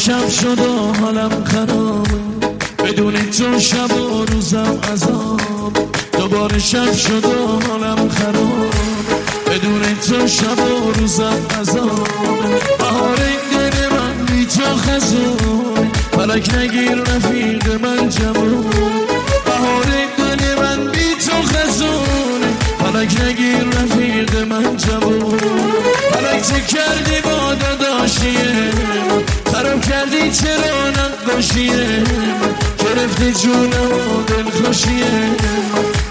شب شد و حالم خرابه، بدون تو شب و روزم عذاب. دوباره شب شد و حالم خرابه، بدون تو شب و روزم عذاب. بهار دل من بی تو خزون، فلک نگیر رفیق من جوون. بهار دل من بی تو خزون، فلک نگیر رفیق من جوون. فلک چه کردی با داداشیه، خراب کردی چرا نقاشیه. گرفتی جونم و دلخوشیه،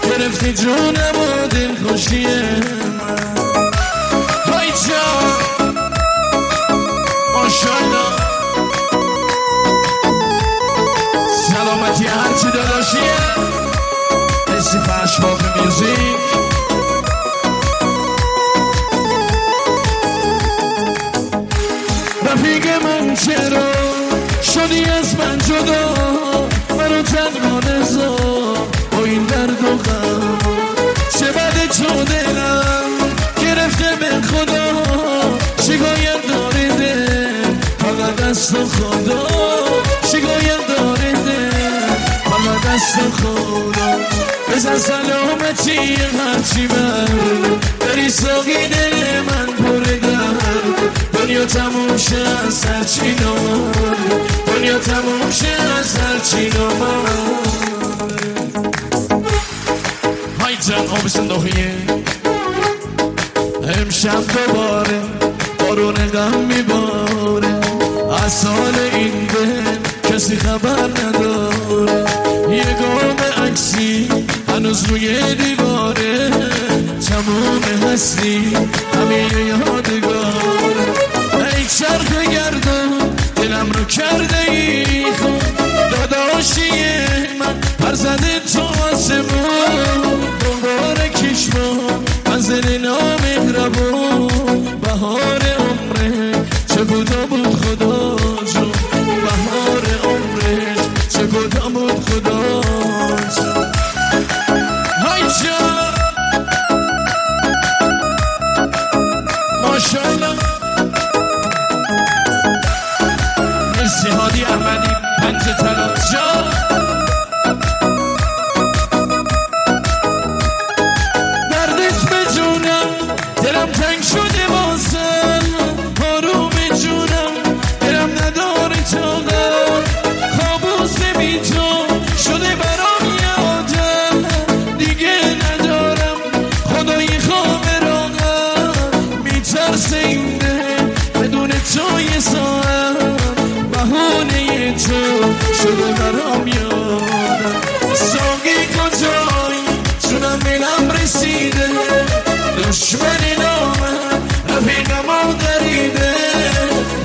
گرفتی جونم و دلخوشیه. های جان ماشالله، سلامتی هرچی داداشیه. مرسی فرشباف میوزیک. رفیق من چرا شدی از من جدا، منو تنها نذار با این درد و غم. چه بد تو دلم گرفته به خدا، شکایت داره دل فقط دست خدا. شکایت داره دل فقط دست خدا. بزن سلامتی هرچی بری ساقی دل من پر درد. دنیا تموم شه از هرچی نامد، دنیا تموم شه از هرچی نامد. های جان آب صندوقیه. امشب دوباره بارون غم میباره، از حال این دل کسی خبر نداره. یه گام عکسی هنوز روی دیواره، تمام هستی همه یادگاره. ای چرخ گردون دلم رو کرده ای خون، داداشیه من فرزند تو آسمون. دنبار کشمون منزل نامهربون، بهار عمره چه بودا بود خدا جون. بهار عمرش چه بودا بود خدا جون. های جان ماشالله. مرسی هادی احمدی پنج طلا جان. دردت به جونم دلم تنگ شده واسم، آروم جونم دلم نداره طاقت. کابوس بی تو شده برام یادم، دیگه ندارم خدای خواب راحت. میترسه این دل بدون تو یه ساعت، بهونه تو شده برام یادم. ساقی کجایی چونم میلم رسیده، دشمن نامم رفیقم دریده.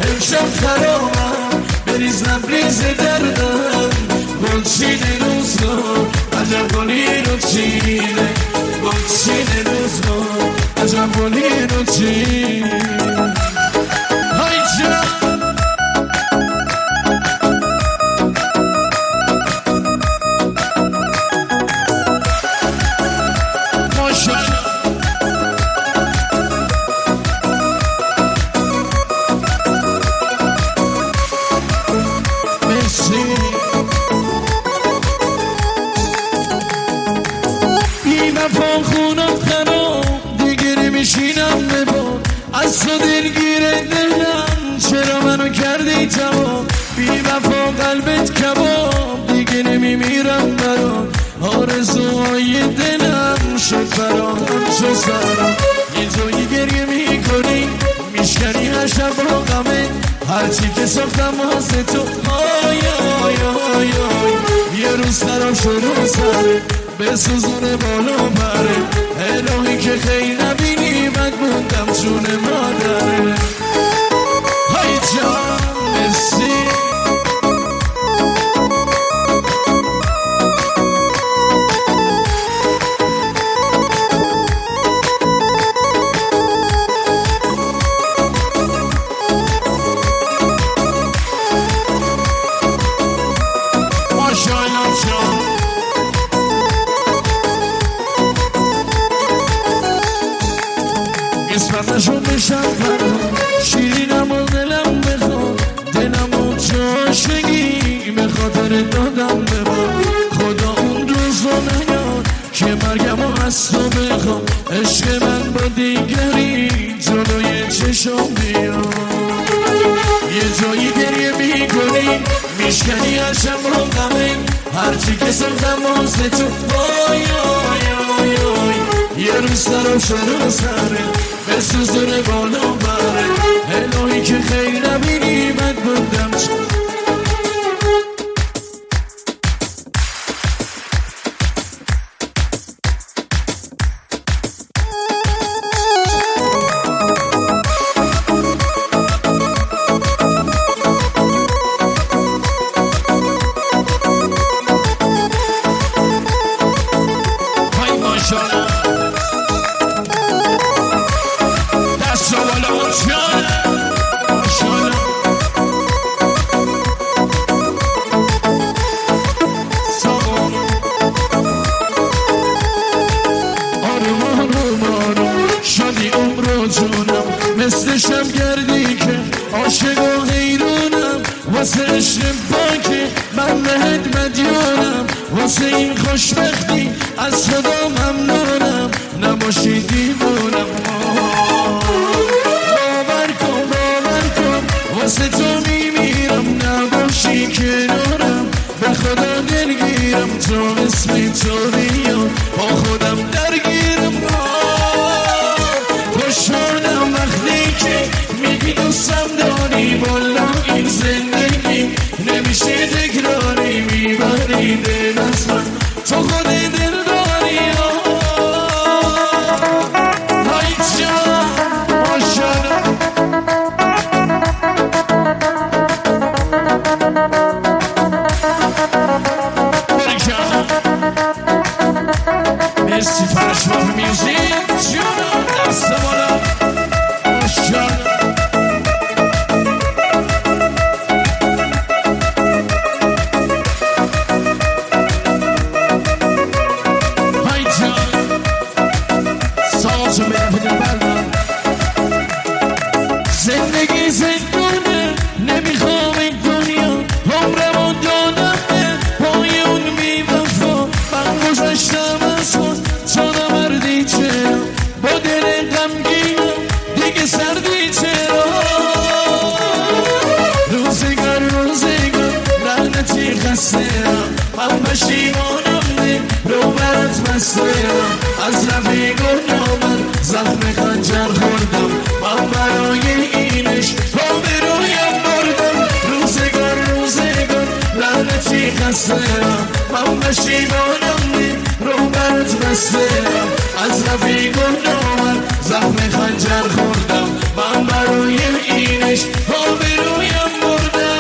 امشب خرامم بریز لبریز دردم، گلچین روزگار عجب گلی رو چینه. گلچین روزگار عجب گلی رو چینه. های جان خونم خراب دیگه نمیشینم ببا، از تو دلگیره دلم چرا منو کردی تمام. بی وفا قلبت کباب دیگه نمیمیرم برات، آرزوهای دلم شد فراهم شد سرم. یه جایی گریه میکنی میشکنی هر شب با غمه، هرچی که ساختم واسه تو آی آی آی آی. یه روز خراب شد سره به سوزونه بالا بره، الهی که خیلی نبینی بد موندم جون مادره. های جان مرسی. ماشالله جان قسمتشو بشم فرام، شیرینم و دلم بخوام. دادم به من. خدا اون روز رو نیاد که مرگم از تو بخوام، عشق من با دیگری جلوی چشم بیاد. یه جایی گریه میکنی میشکنی هرشم رو غمه، هرچی که سمتم واسه تو وای آی آی آی. یه روز سرم شده سره به سوزونه بالا بره، الهی که خیر نبینی بد بودم. مثل شب گردی که عاشق و حیرونم، واسه عشق باکه من بهت مدیونم، واسه این خوشبختی از خدا ممنونم، نباشی دیوونم. باور کن واسه تو میمیرم، نباشی کنارم به خدا دلگیرم، تو اسم تو بیام با خودم درگیرم. خوشحالم وقتی که میگی دوستم داری، والا این زندگی نمیشه تکراری، میبری دل از من تو خود دل داری. های جان ماشالله برکن. مرسی فرش با میوزیک جونم دست بالا ماشالله. های جان سازو میرفیدم بردم. زندگی زندونه نمیخوام این دنیا، عمرمو دادم به پای اون بی‌وفا، من گذشتم از خود تو نمردی چرا، با دل غمگینم دیگه سردی چرا. روزگار لعنتی خسته‌ام، من پشیمانم نه رو برات بسته‌ام، از رفیقون نامن زخم خنجر خوردم، من برای اینش آبرویم بردم. روزگار لعنتی خسته‌ام، من پشیمانم نه رو برات بسته‌ام، از رفیقون نامن زخم خنجر خوردم، من برای اینش آبرویم بردم.